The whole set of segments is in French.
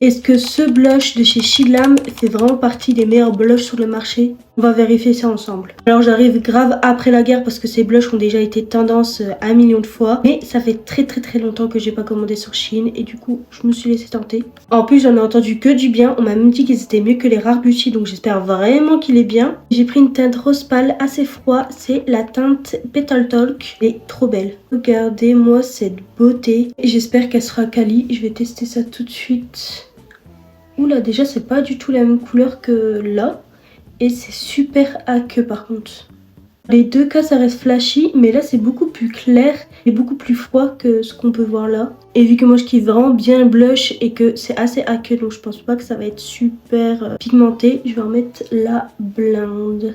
Est-ce que ce blush de chez Shiglam fait vraiment partie des meilleurs blushs sur le marché? On va vérifier ça ensemble. Alors j'arrive grave après la guerre parce que ces blushs ont déjà été tendance 1 million de fois. Mais ça fait très longtemps que j'ai pas commandé sur Shein et du coup je me suis laissé tenter. En plus j'en ai entendu que du bien. On m'a même dit qu'ils étaient mieux que les Rare Beauty, donc j'espère vraiment qu'il est bien. J'ai pris une teinte rose pâle assez froid. C'est la teinte Petal Talk. Elle est trop belle. Regardez-moi cette beauté. J'espère qu'elle sera quali. Je vais tester ça tout de suite. Oula, déjà c'est pas du tout la même couleur que là. Et c'est super aqueux par contre. Les deux cas ça reste flashy, mais là c'est beaucoup plus clair et beaucoup plus froid que ce qu'on peut voir là. Et vu que moi je kiffe vraiment bien le blush et que c'est assez aqueux, donc je pense pas que ça va être super pigmenté, je vais en mettre la blinde.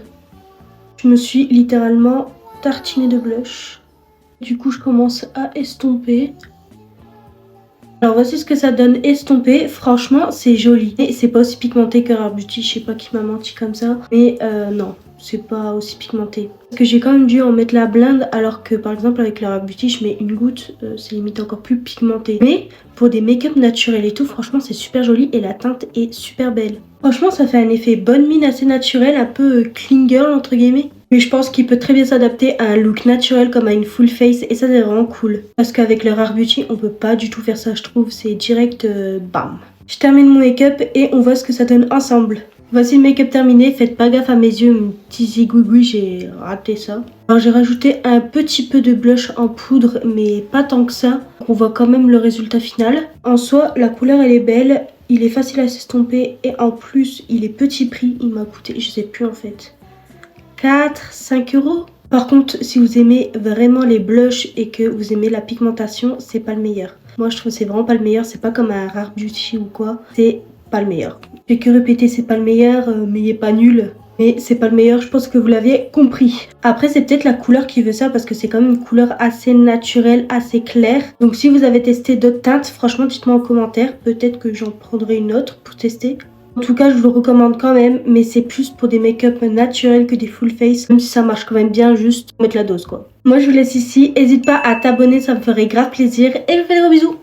Je me suis littéralement tartinée de blush. Du coup je commence à estomper. Alors voici ce que ça donne estompé. Franchement c'est joli. Et c'est pas aussi pigmenté que Rare Beauty. Je sais pas qui m'a menti comme ça. Mais non, c'est pas aussi pigmenté. Parce que j'ai quand même dû en mettre la blinde. Alors que par exemple avec la Rare Beauty je mets une goutte. C'est limite encore plus pigmenté. Mais pour des make-up naturels et tout, franchement c'est super joli. Et la teinte est super belle. Franchement ça fait un effet bonne mine assez naturel. Un peu clean girl entre guillemets. Mais je pense qu'il peut très bien s'adapter à un look naturel comme à une full face. Et ça c'est vraiment cool. Parce qu'avec le Rare Beauty on peut pas du tout faire ça je trouve. C'est direct bam. Je termine mon make-up et on voit ce que ça donne ensemble. Voici le make-up terminé. Faites pas gaffe à mes yeux. Mon petit zigouigoui, j'ai raté ça. Alors j'ai rajouté un petit peu de blush en poudre. Mais pas tant que ça. On voit quand même le résultat final. En soi la couleur elle est belle. Il est facile à s'estomper. Et en plus il est petit prix. Il m'a coûté, je sais plus en fait, 4-5 euros. Par contre, si vous aimez vraiment les blushs et que vous aimez la pigmentation, c'est pas le meilleur. Moi, je trouve que c'est vraiment pas le meilleur. C'est pas comme un Rare Beauty ou quoi. C'est pas le meilleur. Je vais que répéter, c'est pas le meilleur, mais il est pas nul. Mais c'est pas le meilleur, je pense que vous l'aviez compris. Après, c'est peut-être la couleur qui veut ça parce que c'est quand même une couleur assez naturelle, assez claire. Donc si vous avez testé d'autres teintes, franchement, dites-moi en commentaire. Peut-être que j'en prendrai une autre pour tester. En tout cas, je vous le recommande quand même, mais c'est plus pour des make-up naturels que des full face. Même si ça marche quand même bien, juste mettre la dose quoi. Moi, je vous laisse ici. N'hésite pas à t'abonner, ça me ferait grave plaisir. Et je vous fais des gros bisous.